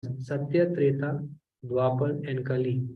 Satya, Treta, Dwapar, and Kali.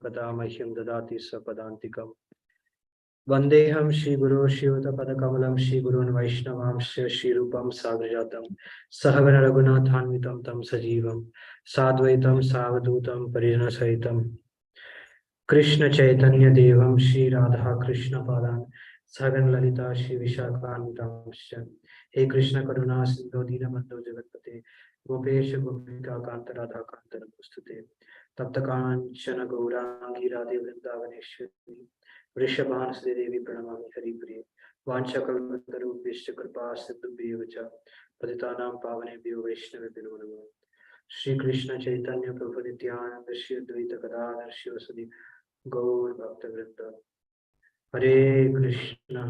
Padamahyam dadati sapadantikam. Vandeham Shri Guru Shivata Padakamalam Shri Gurun Vaishnavam Shri Rupam Sagrajatam Sahavana Raghunathanvitam Tam Sajivam Sadvaitam Savadutam Parijana Sahitam Krishna Chaitanya Devam Shri Radha Krishna Padan Sagan Lalita Shri Vishakhanvitam He Krishna Karuna Sindhu Dinabandhu Jagatpate Gopesha Gopika Kanta Radha Kanta Namostute Taptakanchana Gaurangi Radhe Vrindavaneshwari Vrishabhanasde Devi Pranamami Haripriye Vanchakalpatarubhishya Kripa Siddhubhyo Vacha Patitanam Pavanebhyo Vaishnavebhyo Namo Shri Krishna Chaitanya Prabhu Nityananda Shri Advaita Gadadhar Shivasadi Gaur Bhakta Vrinda Hare Krishna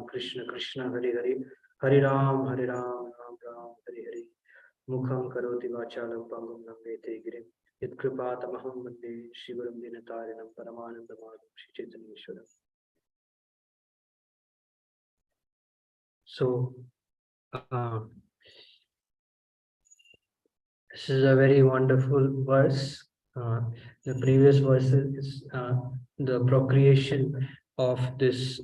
Krishna Krishna Hare Hare Hare Ram Ram Ram Hare Hare Mukham Karoti Vachalam Pangam Nangete Girim Yatkripātamaham Vande Shivaram Dinatarinam Paramanandamadam Shri Chaitanya Ishwaram. So, this is a very wonderful verse. The previous verse is the procreation of this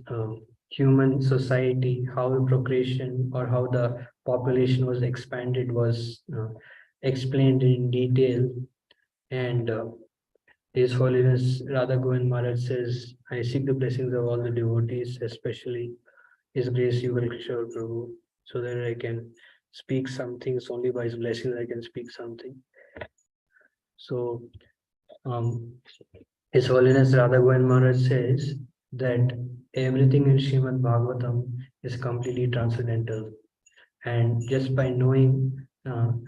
human society, how the procreation or how the population was expanded was explained in detail. And His Holiness Radha Govind Maharaj says, I seek the blessings of all the devotees, especially His Grace Yugal Kishore Prabhu, so that I can speak some things. Only by His blessings I can speak something. So, His Holiness Radha Govind Maharaj says that everything in Srimad Bhagavatam is completely transcendental. And just by knowing,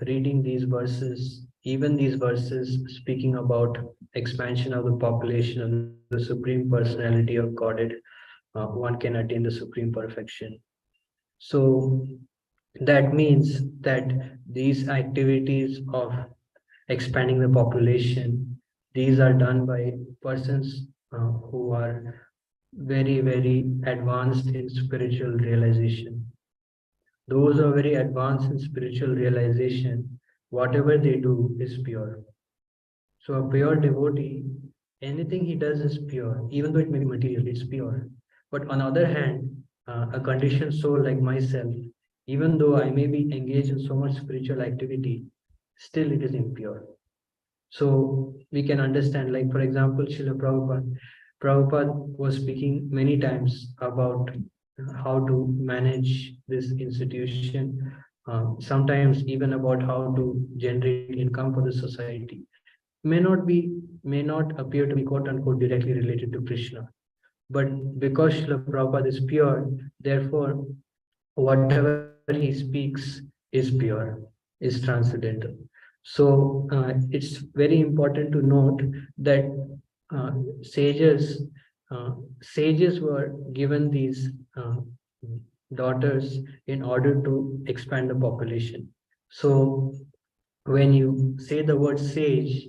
reading these verses, even these verses speaking about expansion of the population of the Supreme Personality of Godhead, one can attain the supreme perfection. So that means that these activities of expanding the population, these are done by persons who are very, very advanced in spiritual realization. Those who are very advanced in spiritual realization, whatever they do is pure. So a pure devotee, anything he does is pure, even though it may be material, it's pure. But on the other hand, a conditioned soul like myself, Even though I may be engaged in so much spiritual activity, still it is impure. So we can understand, like for example, Srila Prabhupada was speaking many times about how to manage this institution, sometimes even about how to generate income for the society. May not appear to be quote unquote directly related to Krishna. But because Srila Prabhupada is pure, therefore whatever he speaks is pure, is transcendental. So it's very important to note that uh, sages sages were given these daughters in order to expand the population. So when you say the word sage,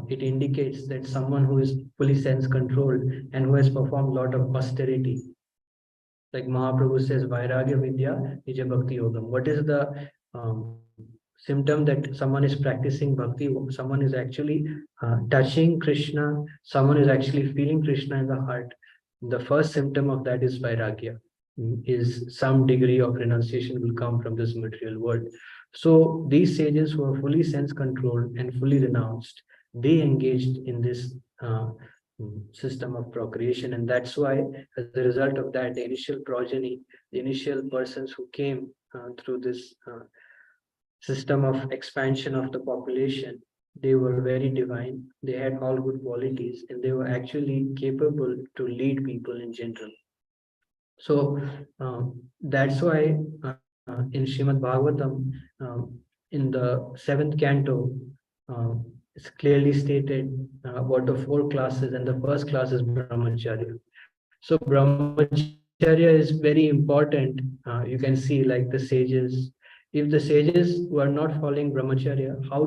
it indicates that someone who is fully sense controlled and who has performed a lot of austerity, like Mahaprabhu says, Vairagya Vidya Nija Bhakti Yogam. What is the symptom that someone is practicing bhakti? Someone is actually touching Krishna, someone is actually feeling Krishna in the heart. The first symptom of that is Vairagya, is some degree of renunciation will come from this material world. So these sages who are fully sense controlled and fully renounced, they engaged in this system of procreation, and that's why as a result of that, the initial progeny, the initial persons who came through this system of expansion of the population, they were very divine, they had all good qualities, and they were actually capable to lead people in general. So that's why in Srimad Bhagavatam, in the 7th canto, it's clearly stated about the 4 classes, and the first class is brahmacharya. So brahmacharya is very important. You can see, like the sages, if the sages were not following brahmacharya, how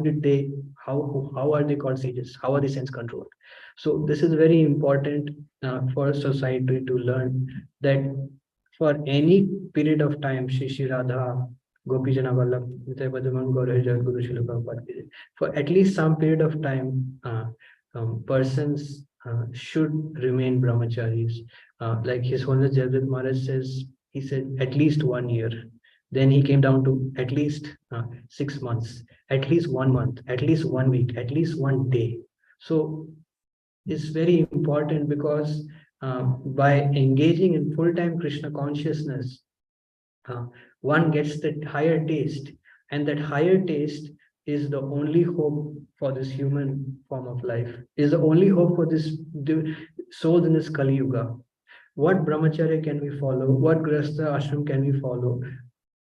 are they called sages? How are they sense controlled? So this is very important for society to learn that for any period of time, Shri Radha, Gopijana Vallabh, Nitya Gaura Guru Srila Prabhupada ki jai, for at least some period of time, persons should remain brahmacharis. Like His Holiness Jagdat Maharaj says, he said at least 1 year. Then he came down to at least 6 months, at least 1 month, at least 1 week, at least one day. So it's very important because by engaging in full-time Krishna consciousness, uh, one gets that higher taste, and that higher taste is the only hope for this human form of life, is the only hope for this soul in this Kali Yuga. What brahmacharya can we follow? What grahastha ashram can we follow?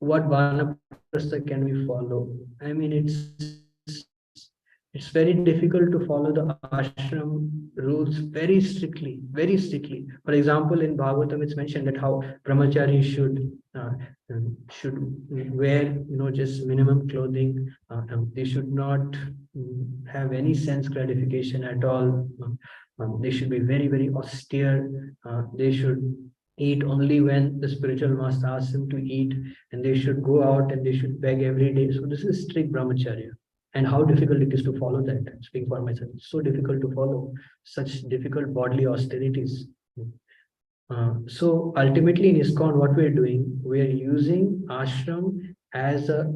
What vanaprastha can we follow? I mean, it's very difficult to follow the ashram rules very strictly, very strictly. For example, in Bhagavatam, it's mentioned that how brahmachari should wear, just minimum clothing. They should not have any sense gratification at all. They should be very, very austere. They should eat only when the spiritual master asks them to eat, and they should go out and they should beg every day. So this is strict brahmacharya. And how difficult it is to follow that. Speaking for myself, it's so difficult to follow such difficult bodily austerities. So ultimately in ISKCON, what we're doing, we're using ashram as a,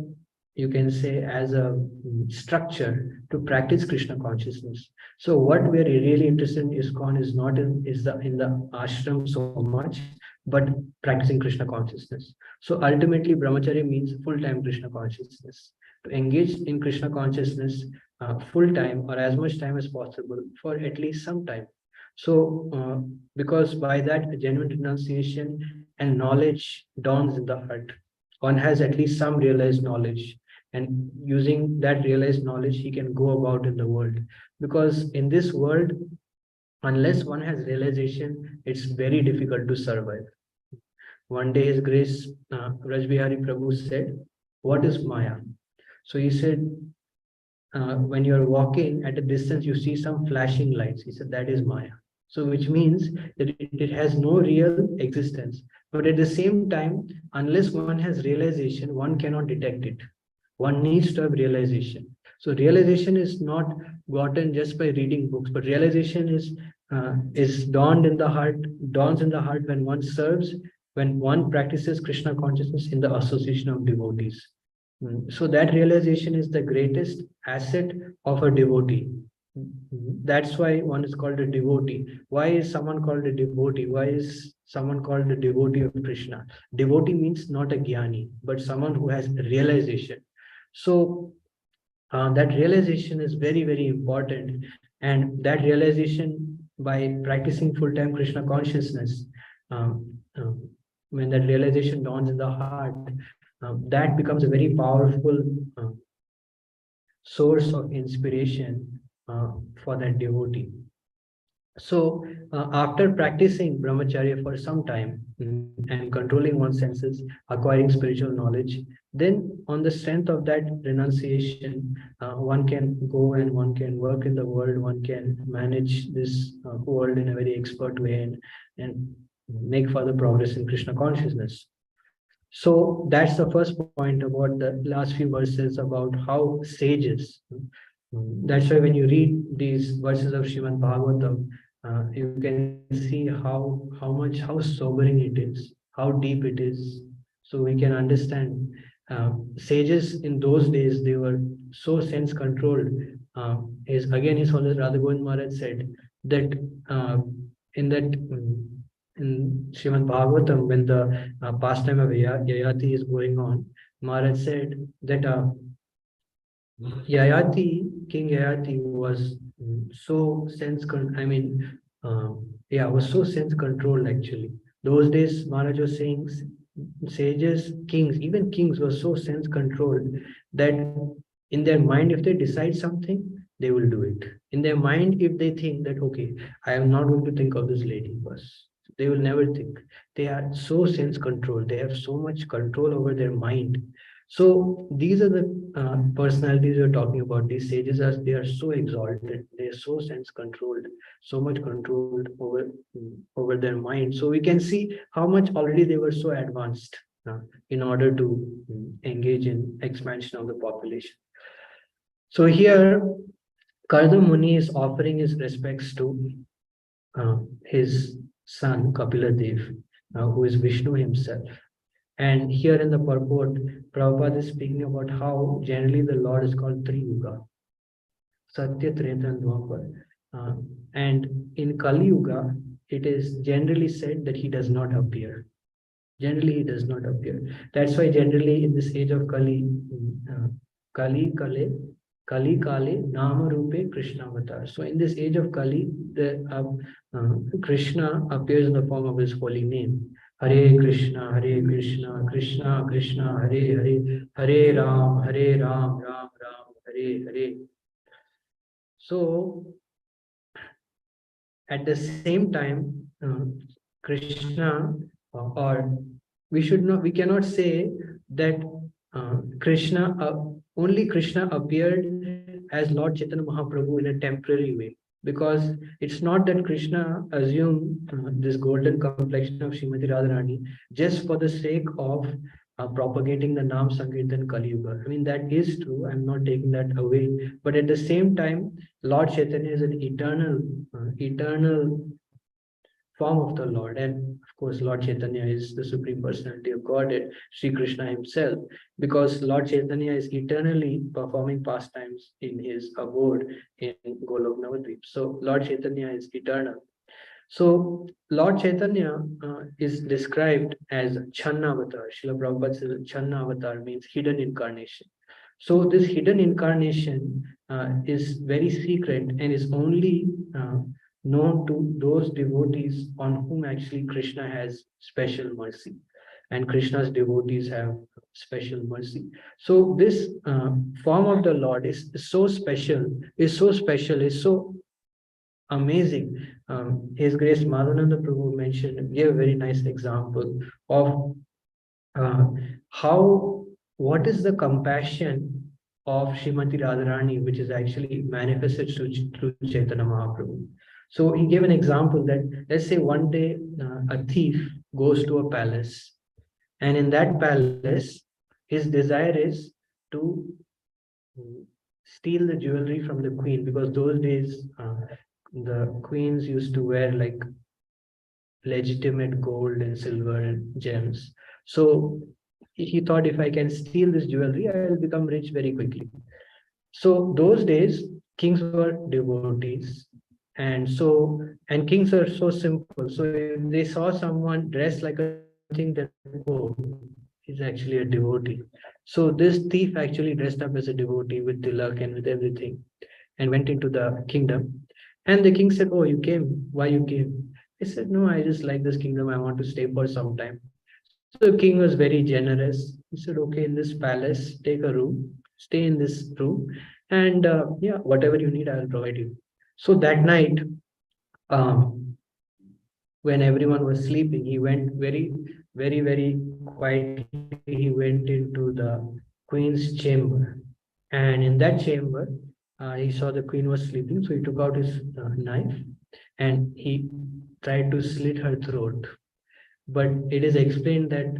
you can say, as a structure to practice Krishna consciousness. So what we're really interested in ISKCON is not in the ashram so much, but practicing Krishna consciousness. So ultimately, brahmacharya means full-time Krishna consciousness. To engage in Krishna consciousness full-time or as much time as possible for at least some time. So, because by that genuine renunciation and knowledge dawns in the heart, one has at least some realized knowledge, and using that realized knowledge, he can go about in the world. Because in this world, unless one has realization, it's very difficult to survive. One day, His Grace Rajbihari Prabhu said, "What is Maya?" So he said, when you're walking at a distance, you see some flashing lights. He said, that is Maya. So which means that it has no real existence. But at the same time, unless one has realization, one cannot detect it. One needs to have realization. So realization is not gotten just by reading books, but realization is dawns in the heart when one serves when one practices Krishna consciousness in the association of devotees. So that realization is the greatest asset of a devotee. That's why one is called a devotee. Why is someone called a devotee? Why is someone called a devotee of Krishna? Devotee means not a jnani, but someone who has realization. So that realization is very, very important. And that realization, by practicing full-time Krishna consciousness, when that realization dawns in the heart, that becomes a very powerful source of inspiration for that devotee. So after practicing brahmacharya for some time, and controlling one's senses, acquiring spiritual knowledge, then on the strength of that renunciation, one can go and one can work in the world, one can manage this world in a very expert way, and make further progress in Krishna consciousness. So that's the first point about the last few verses about how sages. That's why when you read these verses of Srimad Bhagavatam, you can see how sobering it is, how deep it is. So we can understand sages in those days, they were so sense controlled. Is again his Holiness Radha Govind Maharaj said that in that in Srimad Bhagavatam, when the pastime of Yayati is going on, Maharaj said that King Yayati was so was so sense controlled actually. Those days, Maharaj was saying sages, kings, even kings were so sense controlled that in their mind, if they decide something, they will do it. In their mind, if they think that, okay, I am not going to think of this lady first, they will never think. They are so sense controlled. They have so much control over their mind. So these are the personalities we're talking about. These sages are, they are so exalted. They are so sense controlled, so much controlled over their mind. So we can see how much already they were so advanced in order to engage in expansion of the population. So here, Karda Muni is offering his respects to his son Kapila Dev, who is Vishnu himself. And here in the purport, Prabhupada is speaking about how generally the Lord is called Triyuga, Satya, Treta, and Dwapar. And in Kali Yuga, it is generally said that he does not appear. Generally, he does not appear. That's why generally in this age of Kali, Kali Kale, Nama Rupe, Krishna Avatar. So in this age of Kali, Krishna appears in the form of his holy name. Hare Krishna, Krishna Krishna, Hare Hare, Hare Ram, Ram Ram, Hare Hare. So at the same time, Krishna, or we cannot say that only Krishna appeared as Lord Chaitanya Mahaprabhu in a temporary way, because it's not that Krishna assumed this golden complexion of Srimati Radharani just for the sake of propagating the Nam Sankirtan Kali Yuga. I mean, that is true. I'm not taking that away. But at the same time, Lord Chaitanya is an eternal form of the Lord. And of course, Lord Chaitanya is the Supreme Personality of Godhead, Sri Krishna himself, because Lord Chaitanya is eternally performing pastimes in his abode in Golok Navadvip. So Lord Chaitanya is eternal. So Lord Chaitanya is described as Channa Avatar. Srila Prabhupada says Channa Avatar means hidden incarnation. So this hidden incarnation is very secret and is only known to those devotees on whom actually Krishna has special mercy, and Krishna's devotees have special mercy. So this form of the Lord is so special, is so amazing. His Grace Madhananda Prabhu gave a very nice example of what is the compassion of Srimati Radharani, which is actually manifested through Chaitanya Mahaprabhu. So he gave an example that, let's say one day a thief goes to a palace, and in that palace, his desire is to steal the jewelry from the queen, because those days the queens used to wear like legitimate gold and silver and gems. So he thought, if I can steal this jewelry, I will become rich very quickly. So those days, kings were devotees, and kings are so simple. So if they saw someone dressed like a thing, that, oh, he's actually a devotee. So this thief actually dressed up as a devotee with tilak and with everything, and went into the kingdom. And the king said, "Oh, you came. Why you came?" He said, "No, I just like this kingdom. I want to stay for some time." So the king was very generous. He said, "Okay, in this palace, take a room, stay in this room, and yeah, whatever you need, I will provide you." So that night, um, when everyone was sleeping, he went very quietly. He went into the queen's chamber, and in that chamber, he saw the queen was sleeping. So he took out his knife and he tried to slit her throat. But it is explained that,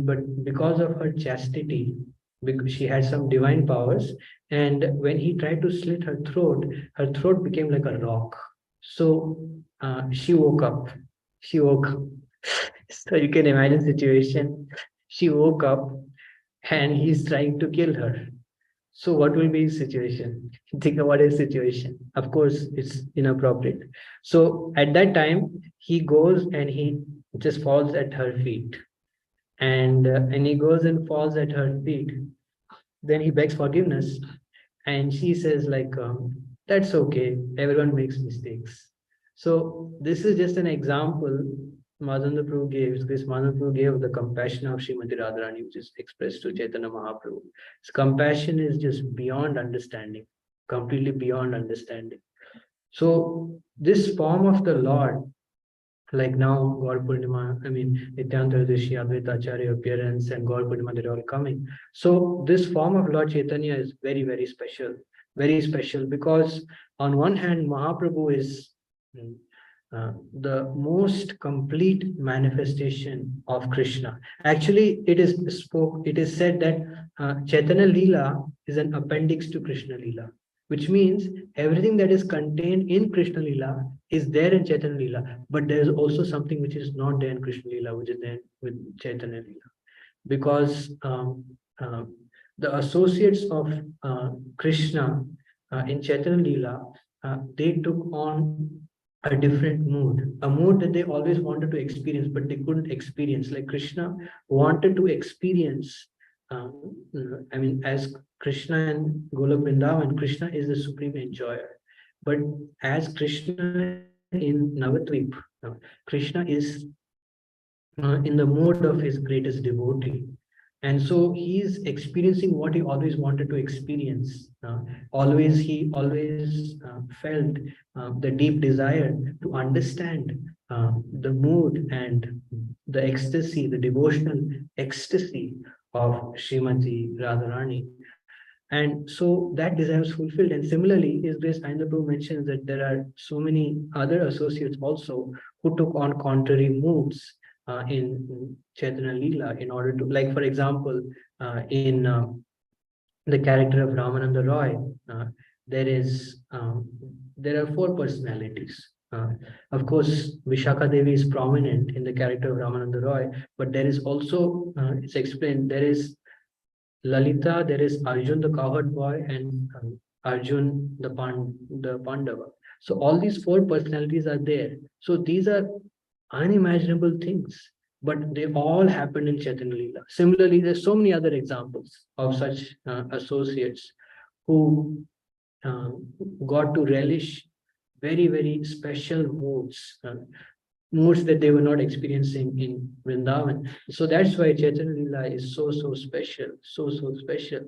but because of her chastity, because she had some divine powers, and when he tried to slit her throat became like a rock. So she woke up. She woke up. So you can imagine situation. She woke up and he's trying to kill her. So what will be his situation? Think about his situation. Of course, it's inappropriate. So at that time, he goes and he just falls at her feet, and he goes and falls at her feet. Then he begs forgiveness, and she says like, "That's okay. Everyone makes mistakes." So this is just an example Madhavendra Prabhu gave. This Madhavendra Prabhu gave the compassion of Srimati Radharani, which is expressed to Chaitanya Mahaprabhu. His compassion is just beyond understanding, completely beyond understanding. So this form of the Lord, like now Gaur Purnima, Nityananda Rishi, Advaita Acharya appearance and Gaur Purnima, they're all coming. So this form of Lord Chaitanya is very special, because on one hand, Mahaprabhu is the most complete manifestation of Krishna. Actually, it is said that Chaitanya Leela is an appendix to Krishna Leela, which means everything that is contained in Krishna Leela is there in Chaitanya Leela, but there is also something which is not there in Krishna Leela, which is there with Chaitanya Leela. Because the associates of Krishna in Chaitanya Leela, they took on a different mood, a mood that they always wanted to experience, but they couldn't experience. Like Krishna wanted to experience, as Krishna and Golok Vrindavan, Krishna is the supreme enjoyer. But as Krishna in Navadvip, Krishna is in the mode of his greatest devotee. And so he is experiencing what he always wanted to experience. He always felt the deep desire to understand the mood and the ecstasy, the devotional ecstasy of Srimati Radharani. And so that desire was fulfilled. And similarly, His Grace Ayendra Prabhu mentions that there are so many other associates also who took on contrary moods in Chaitanya Leela in order to, like, for example, in the character of Ramananda Roy, there is there are four personalities. Of course, Vishakha Devi is prominent in the character of Ramananda Roy, but there is also, it's explained, there is Lalita, there is Arjun the cowherd boy, and Arjun the Pandava. So all these four personalities are there. So these are unimaginable things, but they all happened in Chaitanya Leela. Similarly, there's so many other examples of such associates who got to relish very special moods that they were not experiencing in Vrindavan. So that's why Chaitanya Leela is so special, so special.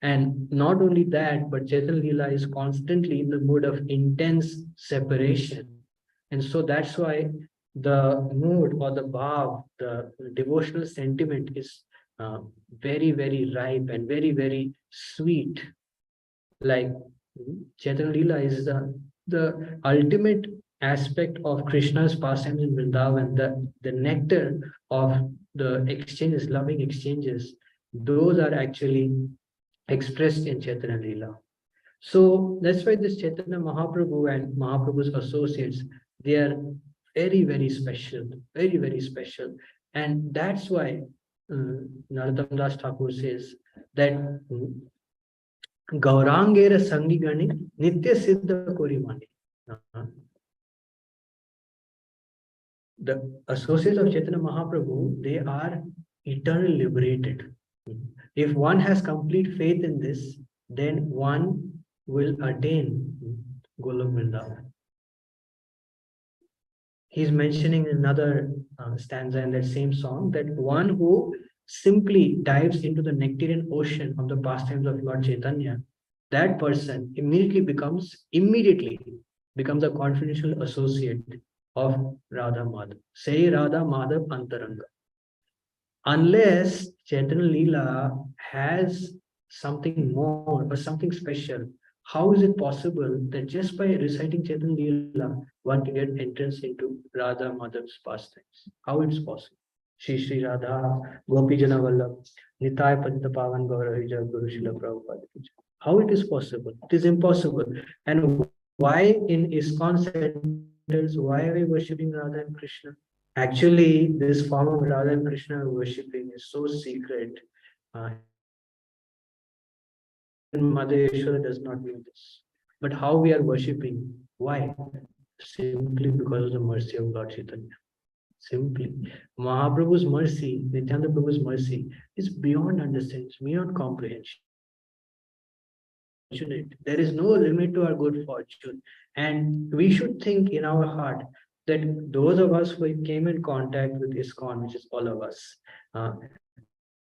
And not only that, but Chaitanya Leela is constantly in the mood of intense separation. And so that's why the mood or the bhav, the devotional sentiment is very ripe and very sweet. Like Chaitanya Leela is the ultimate aspect of Krishna's pastimes in Vrindavan, the nectar of the exchanges, loving exchanges, those are actually expressed in Chaitanya Leela. So that's why this Chaitanya Mahaprabhu and Mahaprabhu's associates, they are very, very special, very, very special. And that's why Narottam Das Thakur says that Gaurangera Sangigani Nitya Siddha Korimani. The associates of Chaitanya Mahaprabhu, they are eternally liberated. If one has complete faith in this, then one will attain Golok Vrindavan. He's mentioning another stanza in that same song that one who simply dives into the nectarian ocean of the pastimes of Lord Chaitanya, that person immediately becomes a confidential associate of Radha Madhav. Say Radha Madhav Antaranga. Unless Chaitanya Leela has something more or something special, how is it possible that just by reciting Chaitanya Leela, one can get entrance into Radha Madhav's pastimes? How it's possible? Shri Shri Radha, Gopi Jana Vallabh, Nitai Patita Pavan Gaurahija, Guru Shila Prabhupada. How it is possible? It is impossible. And why in ISKCON centers, why are we worshipping Radha and Krishna? Actually, this form of Radha and Krishna worshipping is so secret. Mother Yashoda does not know this. But how we are worshipping? Why? Simply because of the mercy of Lord Chaitanya. Simply. Mahaprabhu's mercy, Nityananda Prabhu's mercy is beyond understanding, beyond comprehension. There is no limit to our good fortune. And we should think in our heart that those of us who came in contact with ISKCON, which is all of us,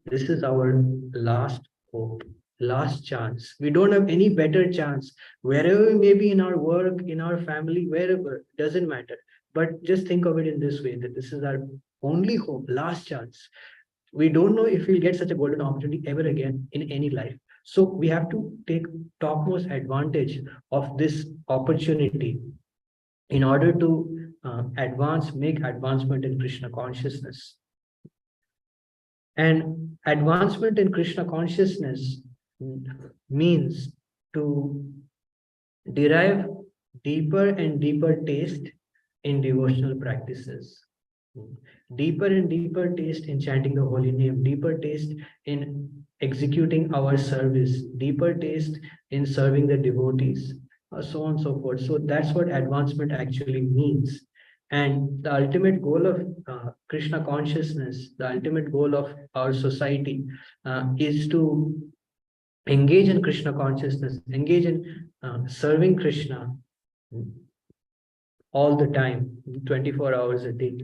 this is our last hope, last chance. We don't have any better chance. Wherever we may be in our work, in our family, wherever, doesn't matter. But just think of it in this way, that this is our only hope, last chance. We don't know if we'll get such a golden opportunity ever again in any life. So we have to take topmost advantage of this opportunity in order to make advancement in Krishna consciousness. And advancement in Krishna consciousness means to derive deeper and deeper taste in devotional practices. Deeper and deeper taste in chanting the holy name, deeper taste in executing our service, deeper taste in serving the devotees, so on and so forth. So that's what advancement actually means. And the ultimate goal of Krishna consciousness, the ultimate goal of our society is to engage in Krishna consciousness, engage in serving Krishna all the time, 24 hours a day.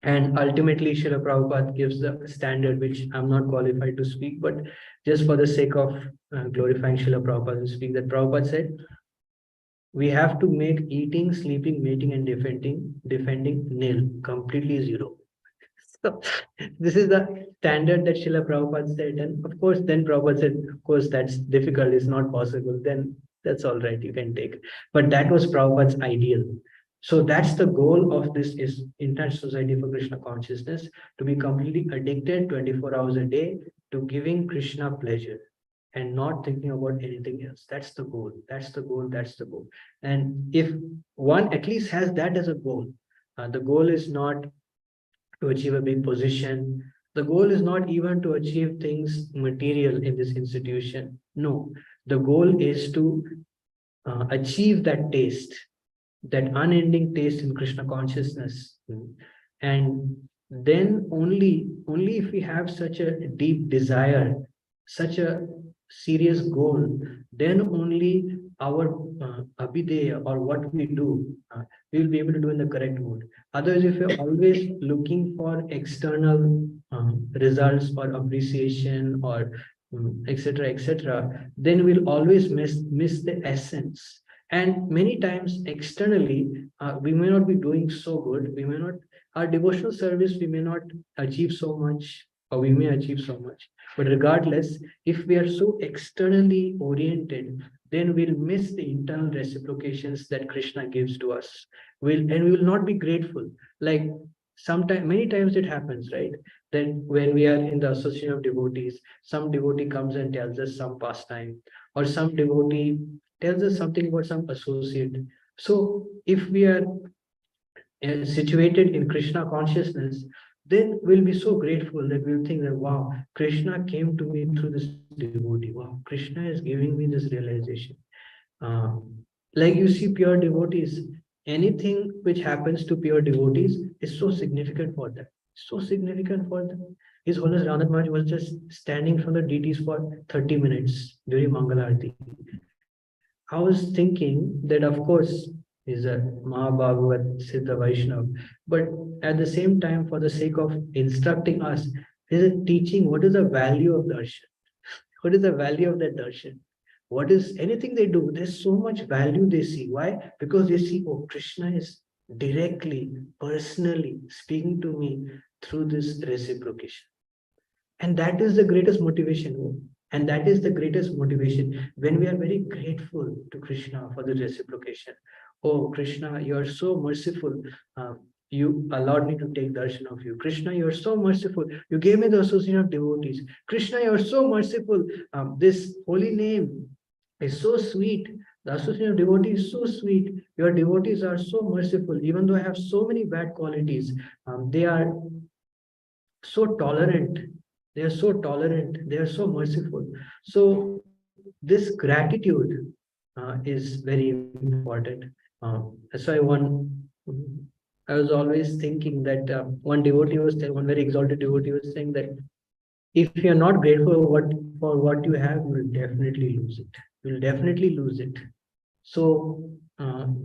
And ultimately, Srila Prabhupada gives the standard, which I'm not qualified to speak, but just for the sake of glorifying Srila Prabhupada, speak that Prabhupada said, we have to make eating, sleeping, mating, and defending nil, completely zero. So this is the standard that Srila Prabhupada said. And of course, then Prabhupada said, of course, that's difficult, it's not possible. Then that's all right, you can take. But that was Prabhupada's ideal. So that's the goal of this is International Society for Krishna Consciousness, to be completely addicted 24 hours a day to giving Krishna pleasure and not thinking about anything else. That's the goal. That's the goal. That's the goal. And if one at least has that as a goal, the goal is not to achieve a big position. The goal is not even to achieve things material in this institution. No, the goal is to achieve that taste, that unending taste in Krishna consciousness. And then only if we have such a deep desire, such a serious goal, then only our abhideya, or what we do, we will be able to do in the correct mode. Otherwise, if you're always looking for external results or appreciation or etc., etc., then we'll always miss the essence. And many times externally, we may not be doing so good. We may not, our devotional service, we may not achieve so much, or we may achieve so much. But regardless, if we are so externally oriented, then we'll miss the internal reciprocations that Krishna gives to us. We will not be grateful. Like sometimes, many times it happens, right? Then when we are in the association of devotees, some devotee comes and tells us some pastime, or some devotee tells us something about some associate. So if we are situated in Krishna consciousness, then we'll be so grateful that we'll think that, wow, Krishna came to me through this devotee. Wow, Krishna is giving me this realization. Uh, like you see pure devotees, anything which happens to pure devotees is so significant for them. So significant for them. His Holiness Ramnath Maharaj was just standing from the deities for 30 minutes during Mangalarti. I was thinking that, of course, he's a Mahabhagavat Siddha Vaishnav, but at the same time, for the sake of instructing us, he's teaching what is the value of darshan. What is the value of that darshan? What is anything they do? There's so much value they see. Why? Because they see, oh, Krishna is directly, personally speaking to me through this reciprocation. And that is the greatest motivation. And that is the greatest motivation when we are very grateful to Krishna for the reciprocation. Oh, Krishna, you are so merciful. You allowed me to take darshan of you. Krishna, you are so merciful. You gave me the association of devotees. Krishna, you are so merciful. This holy name is so sweet. The association of devotees is so sweet. Your devotees are so merciful. Even though I have so many bad qualities, they are so tolerant. They are so tolerant. They are so merciful. So this gratitude is very important. That's why I was always thinking that one devotee was saying, one very exalted devotee was saying that if you're not grateful for what you have, you will definitely lose it. You will definitely lose it. So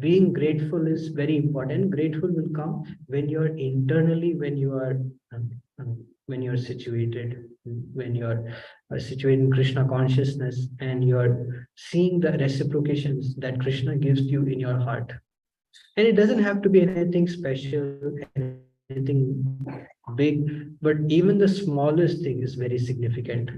being grateful is very important. Grateful will come when you are internally, when you are situated, when you are situated in Krishna consciousness, and you are seeing the reciprocations that Krishna gives you in your heart. And it doesn't have to be anything special, anything big, but even the smallest thing is very significant.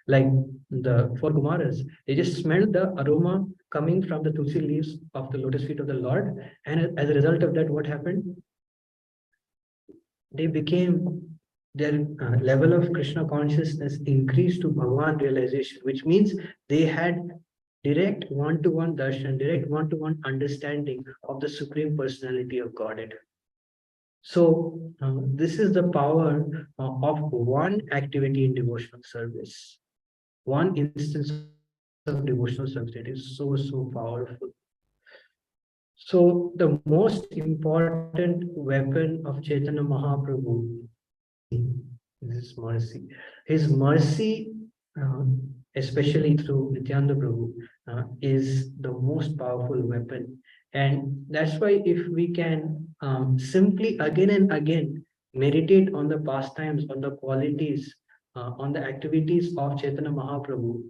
Like the four Kumaras, they just smelled the aroma coming from the tulsi leaves of the lotus feet of the Lord, and as a result of that, what happened? They became, their level of Krishna consciousness increased to Bhagavan realization, which means they had direct one-to-one darshan, direct one-to-one understanding of the Supreme Personality of Godhead. So this is the power of one activity in devotional service, one instance of devotional service that is so powerful. So the most important weapon of Chaitanya Mahaprabhu is mercy. His mercy, especially through Nityananda Prabhu, is the most powerful weapon. And that's why if we can simply again and again meditate on the pastimes, on the qualities, on the activities of Chaitanya Mahaprabhu,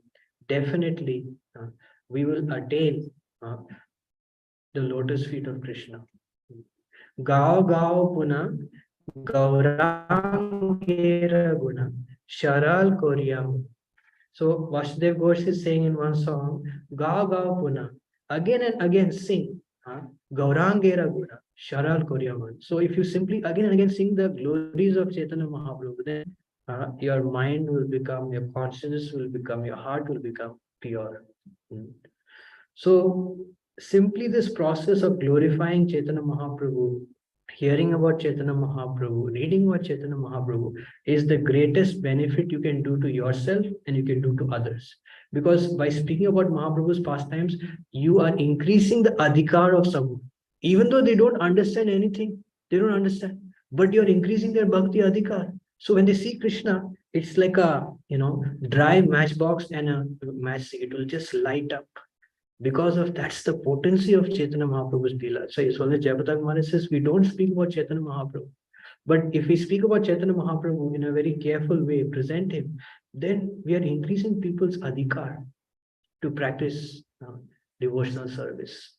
definitely we will attain the lotus feet of Krishna. Gao Gao Puna Gaurangera Guna Sharal Koryam. So Vasudev Ghosh is saying in one song, Gao Gao Puna, again and again sing, Gaurangera Guna Sharal Koryam. So if you simply again and again sing the glories of Chaitanya Mahaprabhu, then your mind will become, your consciousness will become, your heart will become pure. So simply this process of glorifying Chaitanya Mahaprabhu, hearing about Chaitanya Mahaprabhu, reading about Chaitanya Mahaprabhu is the greatest benefit you can do to yourself and you can do to others. Because by speaking about Mahaprabhu's pastimes, you are increasing the adhikar of someone. Even though they don't understand anything, they don't understand, but you're increasing their bhakti adhikar. So when they see Krishna, it's like a dry matchbox and a matchstick. It will just light up. Because of that's the potency of Chaitanya Mahaprabhu's Leela. So it's only Jayapataka Maharaj says we don't speak about Chaitanya Mahaprabhu. But if we speak about Chaitanya Mahaprabhu in a very careful way, present him, then we are increasing people's adhikar to practice devotional service.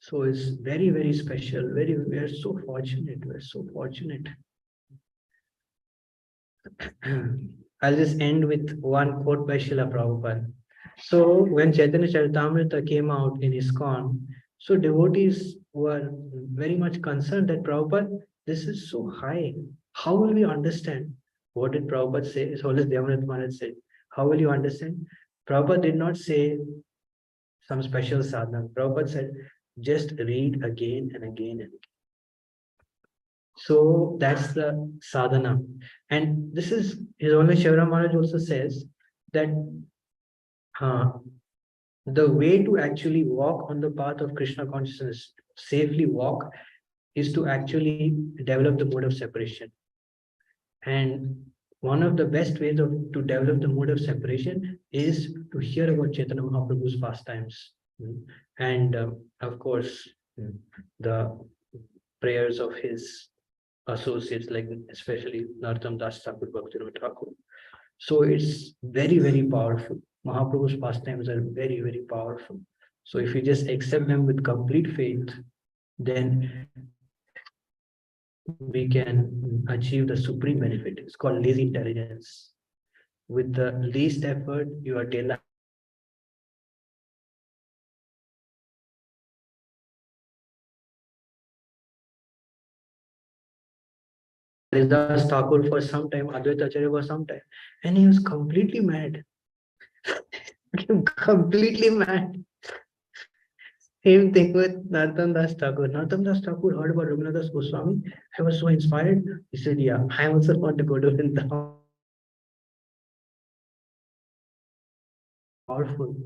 So it's very, very special. We are so fortunate. We're so fortunate. I'll just end with one quote by Srila Prabhupada. So when Chaitanya Charitamrita came out in ISKCON, so devotees were very much concerned that Prabhupada, this is so high. How will we understand? What did Prabhupada say? His Holiness Devanath Maharaj said, how will you understand? Prabhupada did not say some special sadhana. Prabhupada said, just read again and again and again. So that's the sadhana. And this is His Holiness Shivaram Maharaj also says that the way to actually walk on the path of Krishna consciousness, safely walk, is to actually develop the mode of separation. And one of the best ways to develop the mode of separation is to hear about Chaitanya Mahaprabhu's pastimes. And of course, the prayers of his associates, like especially Narottam Das Thakur, Bhaktivinoda Thakur. So it's very, very powerful. Mahaprabhu's pastimes are very, very powerful. So if you just accept them with complete faith, then we can achieve the supreme benefit. It's called lazy intelligence. With the least effort, you attain the Haridas Thakur for some time, Advaita Acharya for some time, and he was completely mad. Completely mad. Same thing with Narottam Das Thakur. Narottam Das Thakur heard about Raghunath Das Goswami. I was so inspired. He said, "Yeah, I also want to go to Vrindavan." Powerful.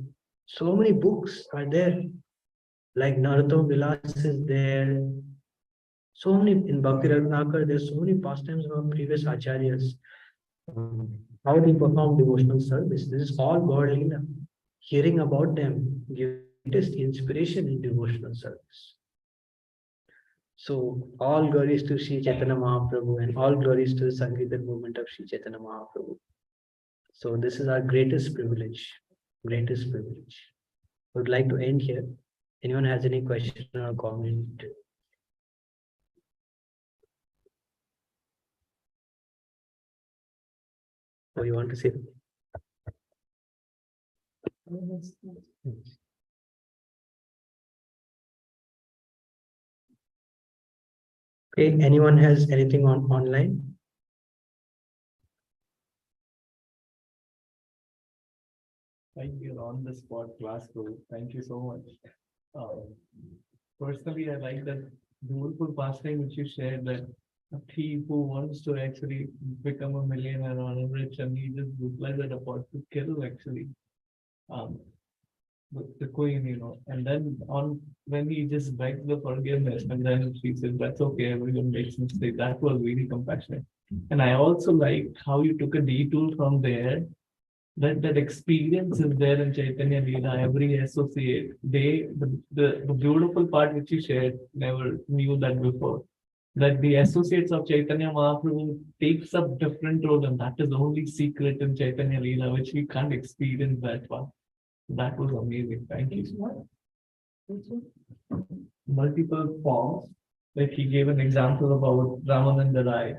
So many books are there. Like Narottam Vilas is there. So many in Bhakti Ratnakar, there's so many pastimes of our previous acharyas. How they perform devotional service. This is all God Leela. Hearing about them gives inspiration in devotional service. So all glories to Sri Chaitanya Mahaprabhu and all glories to the Sankirtan movement of Sri Chaitanya Mahaprabhu. So this is our greatest privilege. Greatest privilege. I would like to end here. Anyone has any question or comment? Or you want to say? Okay, anyone has anything on online? Thank you on the spot class, Prabhu. Thank you so much. Personally, I like that beautiful pastime which you shared, that a thief who wants to actually become a millionaire or rich, and he just replies that about to kill actually the queen, and then on when he just begs the forgiveness, and then she says, "That's okay, everyone makes mistakes." That was really compassionate. And I also like how you took a detour from there. That experience is there in Chaitanya Leela. Every associate, the beautiful part which you shared, never knew that before. That the associates of Chaitanya Mahaprabhu takes up different role, and that is the only secret in Chaitanya Leela, which we can't experience that one. That was amazing. Thank you. Multiple forms. Like he gave an example about Ramananda Rai.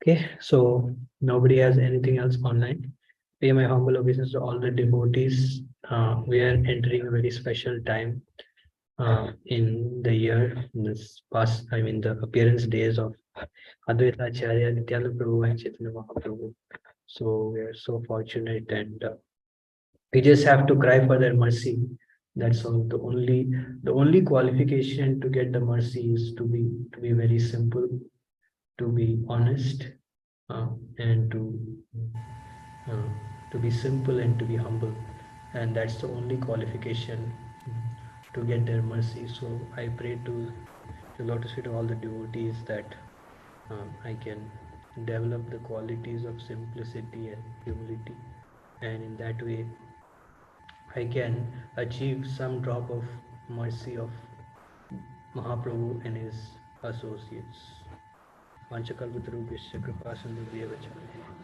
Okay, so nobody has anything else online. Pay my humble obeisance to all the devotees. We are entering a very special time in the year, in this past, the appearance days of Advaita Acharya, Nityananda Prabhu and Chaitanya Mahaprabhu. So we are so fortunate, and we just have to cry for their mercy. That's all. The only qualification to get the mercy is to be very simple, to be honest, and to be simple and to be humble, and that's the only qualification to get their mercy. So I pray to the lotus feet of all the devotees that I can develop the qualities of simplicity and humility, and in that way I can achieve some drop of mercy of Mahaprabhu and his associates. Vanchakalpatarubhyasya kripasindhubhyeva cha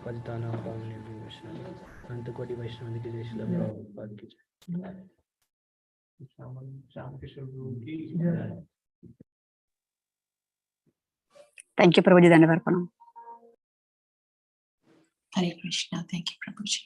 patitanam pavanebhyo vaishnavibhyo Antakoti Vaishnava ki jai, Srila Prabhupada ki jai. Thank you, Prabhuji. Dandavarpanam. Hare Krishna. Thank you, Prabhuji.